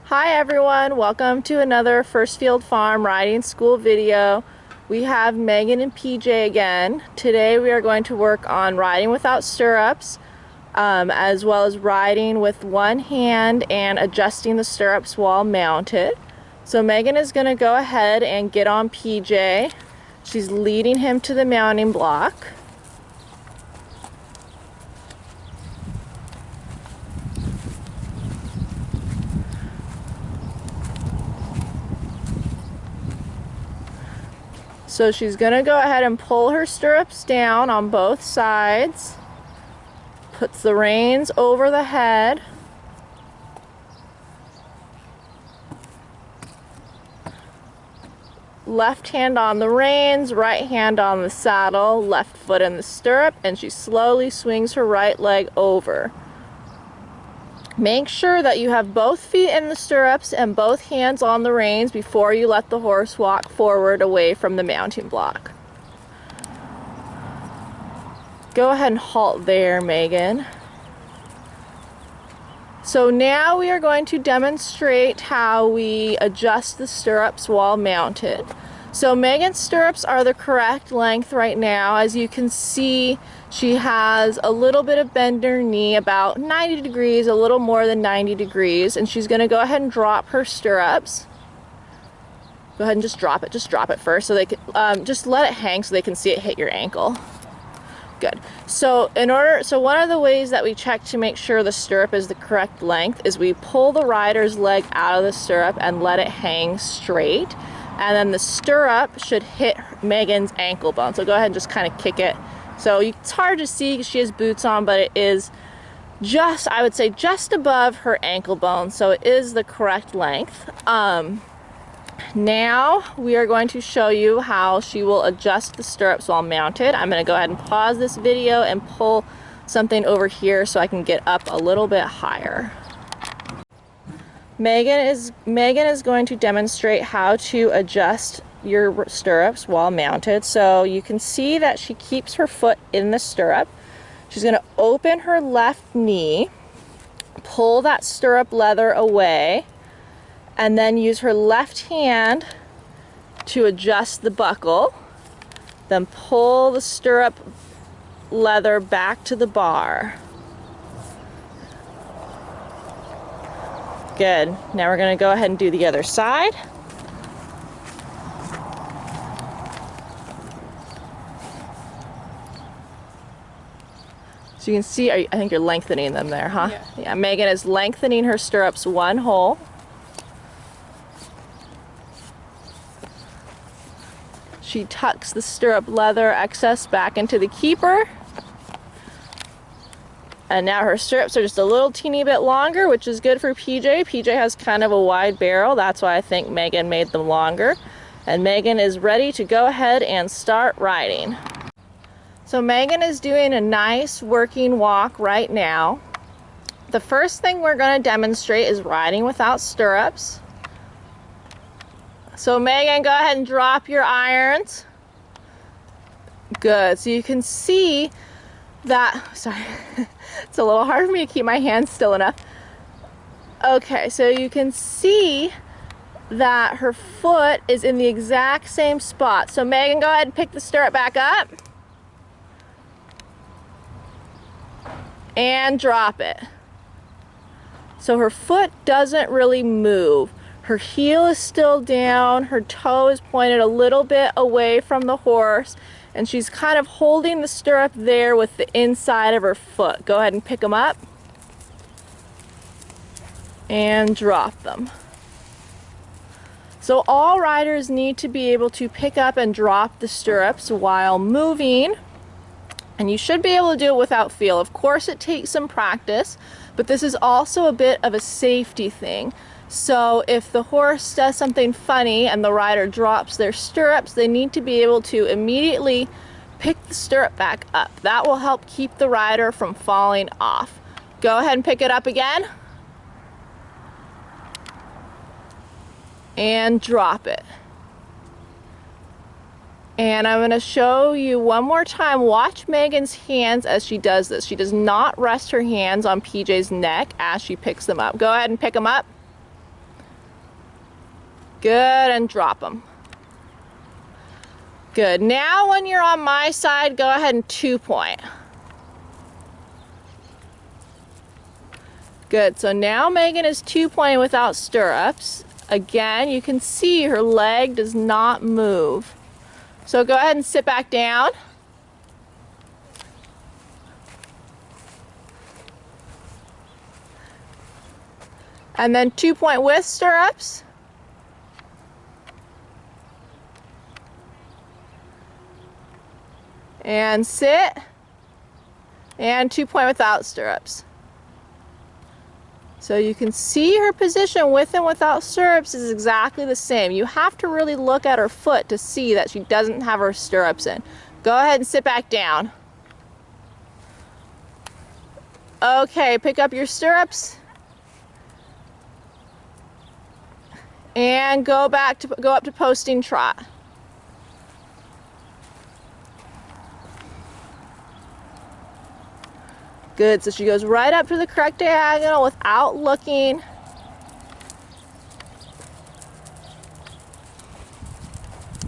Hi everyone, welcome to another First Field Farm Riding School video. We have Megan and PJ again. Today we are going to work on riding without stirrups, as well as riding with one hand and adjusting the stirrups while mounted. So Megan is going to go ahead and get on PJ. She's leading him to the mounting block. So she's going to go ahead and pull her stirrups down on both sides, puts the reins over the head, left hand on the reins, right hand on the saddle, left foot in the stirrup, and she slowly swings her right leg over. Make sure that you have both feet in the stirrups and both hands on the reins before you let the horse walk forward away from the mounting block. Go ahead and halt there, Megan. So now we are going to demonstrate how we adjust the stirrups while mounted. So Megan's stirrups are the correct length right now. As you can see, she has a little bit of bend in her knee, about 90 degrees, a little more than 90 degrees, and she's going to go ahead and drop her stirrups. Go ahead and just drop it first, so they can just let it hang so they can see it hit your ankle. Good. So one of the ways that we check to make sure the stirrup is the correct length is we pull the rider's leg out of the stirrup and let it hang straight, and then the stirrup should hit Megan's ankle bone. So go ahead and just kind of kick it. So it's hard to see because she has boots on, but it is just, I would say, just above her ankle bone. So it is the correct length. Now we are going to show you how she will adjust the stirrups while mounted. I'm going to go ahead and pause this video and pull something over here so I can get up a little bit higher. Megan is going to demonstrate how to adjust your stirrups while mounted. So you can see that she keeps her foot in the stirrup. She's going to open her left knee, pull that stirrup leather away, and then use her left hand to adjust the buckle. Then pull the stirrup leather back to the bar. Good. Now we're going to go ahead and do the other side. So you can see, I think you're lengthening them there, huh? Yeah, Megan is lengthening her stirrups one hole. She tucks the stirrup leather excess back into the keeper. And now her stirrups are just a little teeny bit longer, which is good for PJ. PJ has kind of a wide barrel. That's why I think Megan made them longer. And Megan is ready to go ahead and start riding. So Megan is doing a nice working walk right now. The first thing we're going to demonstrate is riding without stirrups. So Megan, go ahead and drop your irons. Good. So you can see that, sorry, it's a little hard for me to keep my hands still enough. Okay, so you can see that her foot is in the exact same spot. So Megan, go ahead and pick the stirrup back up. And drop it. So her foot doesn't really move. Her heel is still down, her toe is pointed a little bit away from the horse, and she's kind of holding the stirrup there with the inside of her foot. Go ahead and pick them up and drop them. So all riders need to be able to pick up and drop the stirrups while moving, and you should be able to do it without feel. Of course, it takes some practice, but this is also a bit of a safety thing. So if the horse does something funny and the rider drops their stirrups, they need to be able to immediately pick the stirrup back up. That will help keep the rider from falling off. Go ahead and pick it up again. And drop it. And I'm going to show you one more time. Watch Megan's hands as she does this. She does not rest her hands on PJ's neck as she picks them up. Go ahead and pick them up. Good, and drop them. Good. Now when you're on my side, go ahead and 2-point. Good. So now Megan is 2-pointing without stirrups. Again, you can see her leg does not move. So go ahead and sit back down. And then 2-point with stirrups. And sit. And 2-point without stirrups. So you can see her position with and without stirrups is exactly the same. You have to really look at her foot to see that she doesn't have her stirrups in. Go ahead and sit back down. Okay, pick up your stirrups. And go up to posting trot. Good, so she goes right up to the correct diagonal without looking.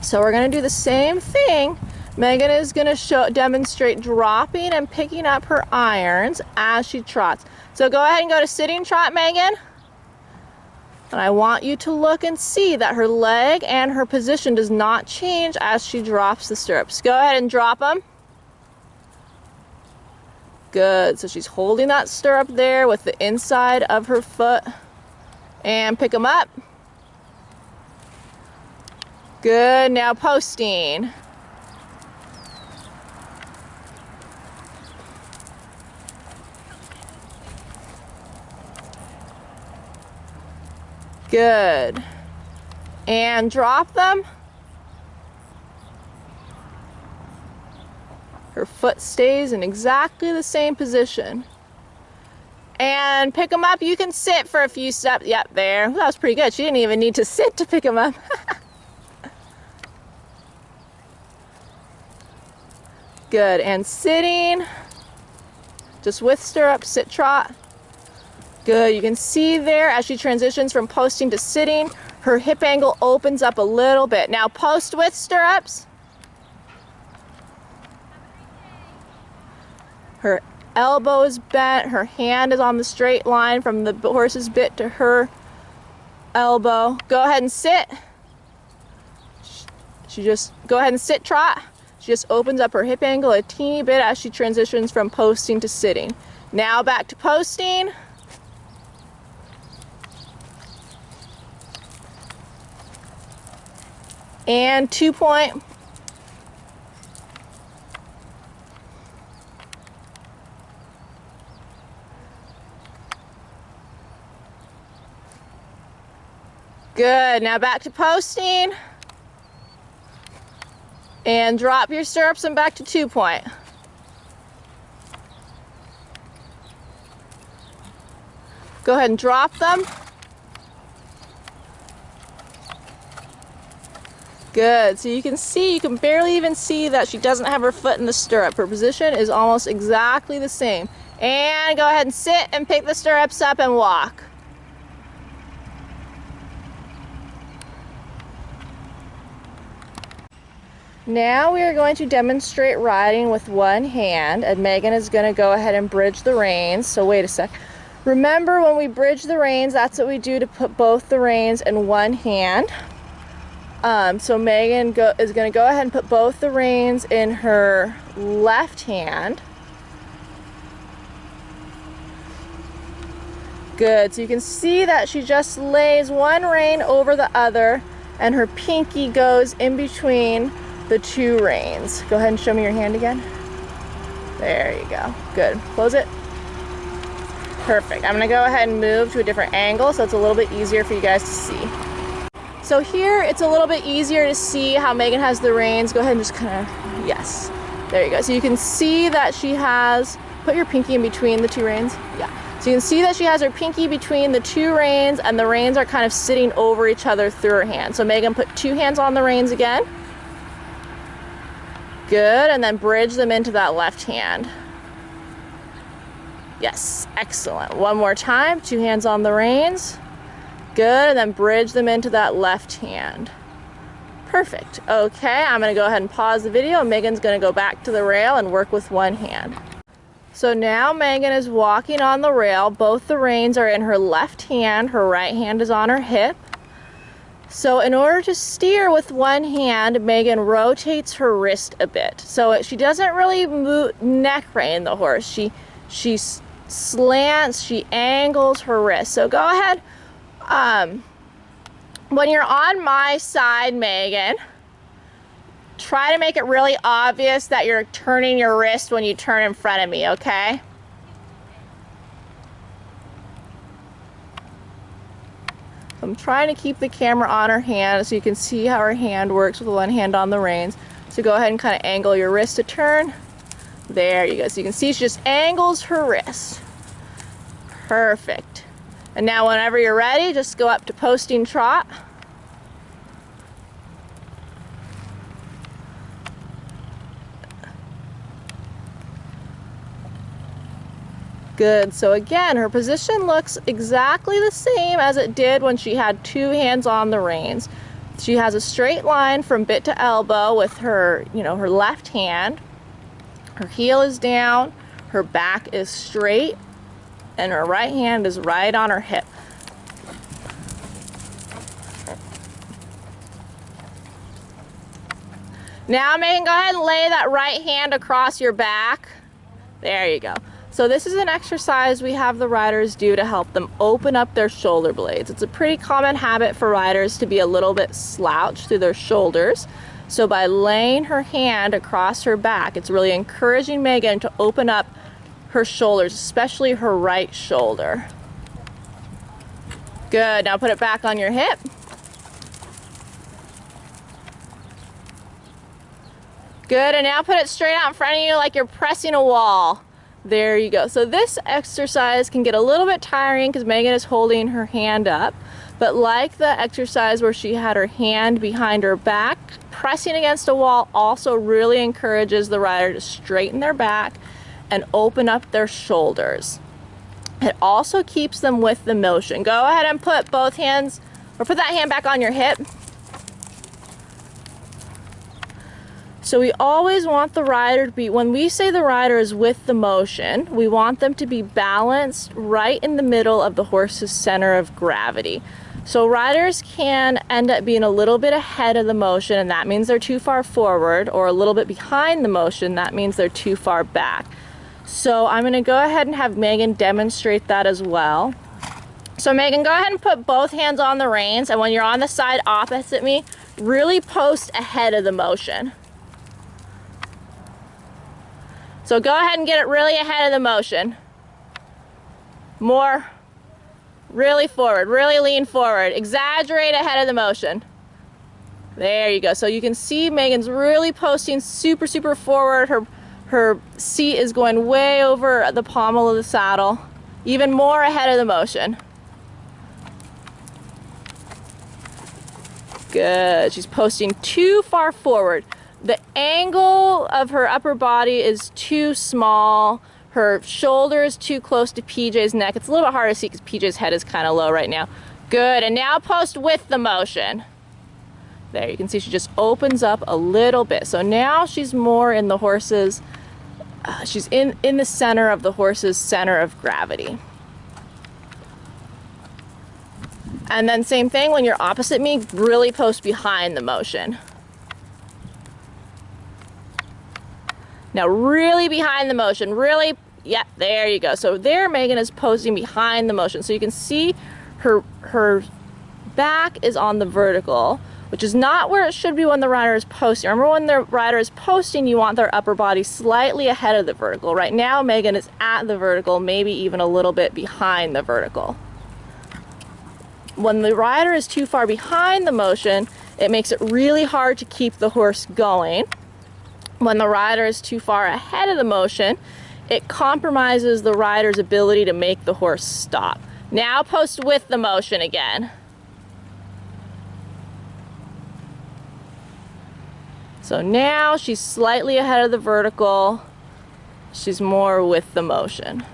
So we're going to do the same thing. Megan is going to demonstrate dropping and picking up her irons as she trots. So go ahead and go to sitting trot, Megan. And I want you to look and see that her leg and her position does not change as she drops the stirrups. Go ahead and drop them. Good, so she's holding that stirrup there with the inside of her foot. And pick them up. Good, now posting. Good. And drop them. Her foot stays in exactly the same position. And pick them up. You can sit for a few steps. Yep, there. That was pretty good. She didn't even need to sit to pick them up. Good. And sitting. Just with stirrups, sit trot. Good. You can see there as she transitions from posting to sitting, her hip angle opens up a little bit. Now post with stirrups. Her elbow is bent, her hand is on the straight line from the horse's bit to her elbow. Go ahead and sit. Go ahead and sit trot. She just opens up her hip angle a teeny bit as she transitions from posting to sitting. Now back to posting. And 2-point. Good, now back to posting. And drop your stirrups and back to 2-point. Go ahead and drop them. Good, so you can barely even see that she doesn't have her foot in the stirrup. Her position is almost exactly the same. And go ahead and sit and pick the stirrups up and walk. Now we are going to demonstrate riding with one hand, and Megan is going to go ahead and bridge the reins. So wait a sec. Remember, when we bridge the reins, that's what we do to put both the reins in one hand. So Megan is going to go ahead and put both the reins in her left hand. Good, so you can see that she just lays one rein over the other and her pinky goes in between the two reins. Go ahead and show me your hand again. There you go. Good. Close it. Perfect. I'm going to go ahead and move to a different angle so it's a little bit easier for you guys to see. So here it's a little bit easier to see how Megan has the reins. Go ahead and just kind of, yes. There you go. So you can see that she has, put your pinky in between the two reins. Yeah. So you can see that she has her pinky between the two reins and the reins are kind of sitting over each other through her hand. So Megan, put two hands on the reins again. Good, and then bridge them into that left hand. Yes, excellent. One more time, two hands on the reins. Good, and then bridge them into that left hand. Perfect. Okay, I'm going to go ahead and pause the video, and Megan's going to go back to the rail and work with one hand. So now Megan is walking on the rail. Both the reins are in her left hand. Her right hand is on her hip. So in order to steer with one hand, Megan rotates her wrist a bit. So she doesn't really neck rein the horse. She slants, she angles her wrist. So go ahead. When you're on my side, Megan, try to make it really obvious that you're turning your wrist when you turn in front of me, okay? I'm trying to keep the camera on her hand so you can see how her hand works with one hand on the reins. So go ahead and kind of angle your wrist to turn. There you go. So you can see she just angles her wrist. Perfect. And now whenever you're ready, just go up to posting trot. Good. So again, her position looks exactly the same as it did when she had two hands on the reins. She has a straight line from bit to elbow with her, her left hand. Her heel is down, her back is straight, and her right hand is right on her hip. Now Megan, go ahead and lay that right hand across your back. There you go. So this is an exercise we have the riders do to help them open up their shoulder blades. It's a pretty common habit for riders to be a little bit slouched through their shoulders. So by laying her hand across her back, it's really encouraging Megan to open up her shoulders, especially her right shoulder. Good, now put it back on your hip. Good, and now put it straight out in front of you like you're pressing a wall. There you go. So this exercise can get a little bit tiring because Megan is holding her hand up. But like the exercise where she had her hand behind her back, pressing against a wall also really encourages the rider to straighten their back and open up their shoulders. It also keeps them with the motion. Go ahead and put both hands, or put that hand back on your hip. So we always want the rider to be, when we say the rider is with the motion, we want them to be balanced right in the middle of the horse's center of gravity. So riders can end up being a little bit ahead of the motion, and that means they're too far forward, or a little bit behind the motion, that means they're too far back. So I'm going to go ahead and have Megan demonstrate that as well. So Megan, go ahead and put both hands on the reins, and when you're on the side opposite me, really post ahead of the motion. So go ahead and get it really ahead of the motion. More. Really forward, really lean forward. Exaggerate ahead of the motion. There you go. So you can see Megan's really posting super, super forward. Her seat is going way over the pommel of the saddle. Even more ahead of the motion. Good. She's posting too far forward. The angle of her upper body is too small. Her shoulder is too close to PJ's neck. It's a little bit hard to see because PJ's head is kind of low right now. Good, and now post with the motion. There, you can see she just opens up a little bit. So now she's more in the horse's, she's in the center of the horse's center of gravity. And then same thing when you're opposite me, really post behind the motion. Now really behind the motion, really, yeah, there you go. So there Megan is posting behind the motion. So you can see her back is on the vertical, which is not where it should be when the rider is posting. Remember, when the rider is posting, you want their upper body slightly ahead of the vertical. Right now Megan is at the vertical, maybe even a little bit behind the vertical. When the rider is too far behind the motion, it makes it really hard to keep the horse going. When the rider is too far ahead of the motion, it compromises the rider's ability to make the horse stop. Now post with the motion again. So now she's slightly ahead of the vertical. She's more with the motion.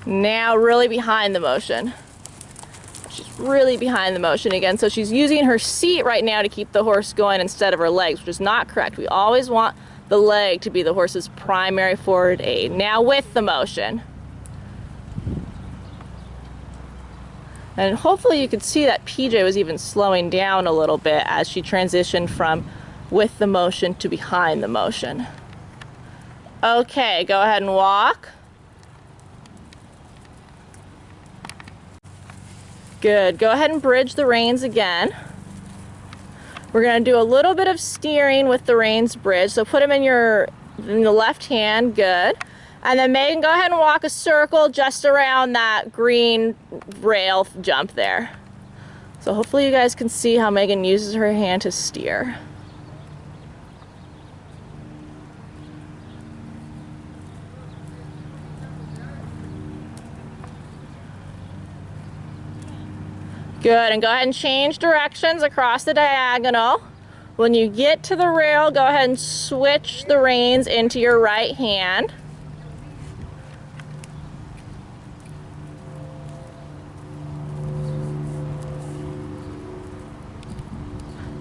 Now really behind the motion. She's really behind the motion again. So she's using her seat right now to keep the horse going instead of her legs, which is not correct. We always want the leg to be the horse's primary forward aid. Now with the motion. And hopefully you could see that PJ was even slowing down a little bit as she transitioned from with the motion to behind the motion. Okay, go ahead and walk. Good. Go ahead and bridge the reins again. We're going to do a little bit of steering with the reins bridged. So put them in the left hand. Good. And then Megan, go ahead and walk a circle just around that green rail jump there. So hopefully you guys can see how Megan uses her hand to steer. Good, and go ahead and change directions across the diagonal. When you get to the rail, go ahead and switch the reins into your right hand.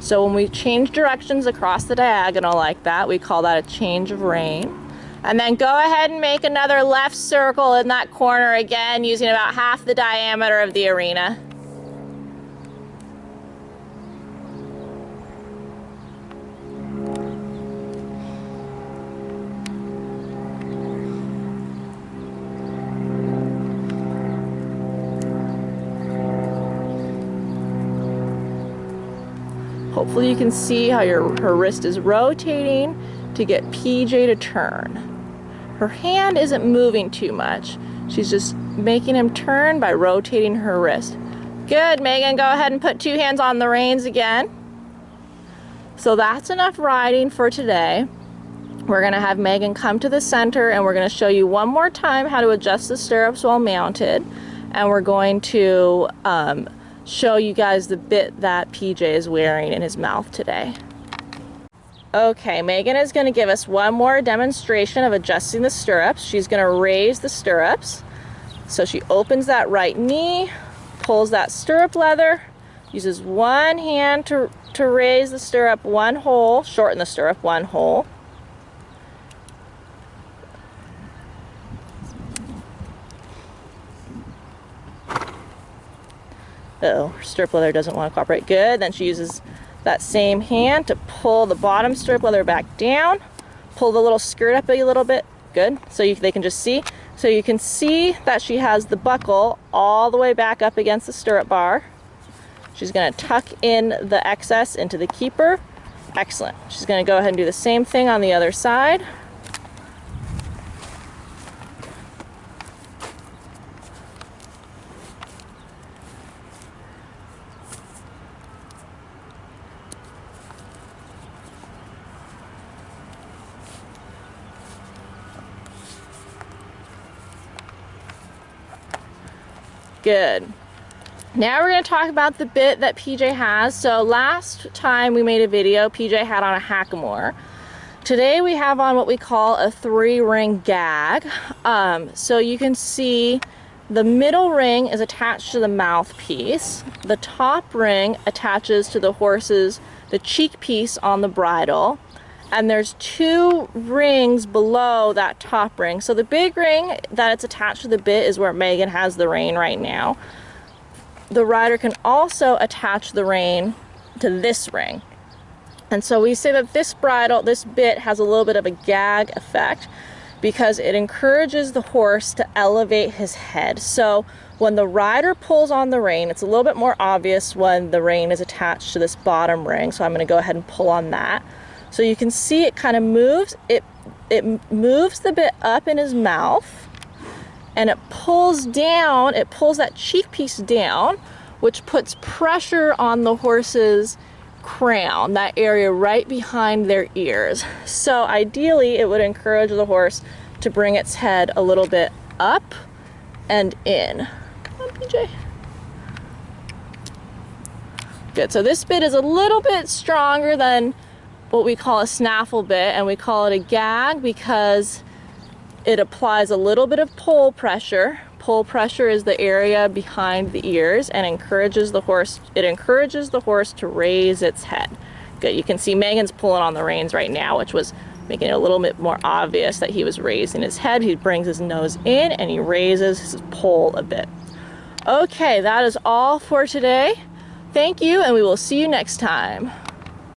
So when we change directions across the diagonal like that, we call that a change of rein. And then go ahead and make another left circle in that corner again, using about half the diameter of the arena. Hopefully you can see how her wrist is rotating to get PJ to turn. Her hand isn't moving too much. She's just making him turn by rotating her wrist. Good, Megan, go ahead and put 2 hands on the reins again. So that's enough riding for today. We're gonna have Megan come to the center and we're gonna show you one more time how to adjust the stirrups while mounted. And we're going to show you guys the bit that PJ is wearing in his mouth today. Okay, Megan is going to give us one more demonstration of adjusting the stirrups. She's going to raise the stirrups. So she opens that right knee, pulls that stirrup leather, uses one hand to raise the stirrup 1 hole, shorten the stirrup 1 hole. Uh-oh, her stirrup leather doesn't want to cooperate. Good. Then she uses that same hand to pull the bottom stirrup leather back down. Pull the little skirt up a little bit. Good. So they can just see. So you can see that she has the buckle all the way back up against the stirrup bar. She's going to tuck in the excess into the keeper. Excellent. She's going to go ahead and do the same thing on the other side. Good. Now we're going to talk about the bit that PJ has. So last time we made a video, PJ had on a hackamore. Today we have on what we call a 3-ring gag. So you can see the middle ring is attached to the mouthpiece. The top ring attaches to the horse's, the cheek piece on the bridle. And there's 2 rings below that top ring. So the big ring that it's attached to the bit is where Megan has the rein right now. The rider can also attach the rein to this ring. And so we say that this bit has a little bit of a gag effect because it encourages the horse to elevate his head. So when the rider pulls on the rein, it's a little bit more obvious when the rein is attached to this bottom ring. So I'm going to go ahead and pull on that. So you can see it kind of moves, it moves the bit up in his mouth and it pulls down, it pulls that cheek piece down, which puts pressure on the horse's crown, that area right behind their ears. So ideally it would encourage the horse to bring its head a little bit up and in. Come on, PJ. Good, so this bit is a little bit stronger than what we call a snaffle bit, and we call it a gag because it applies a little bit of pull pressure pull pressure is the area behind the ears and encourages the horse to raise its head. Good, you can see Megan's pulling on the reins right now, which was making it a little bit more obvious that he was raising his head. He brings his nose in and he raises his poll a bit. Okay, that is all for today. Thank you, and we will see you next time.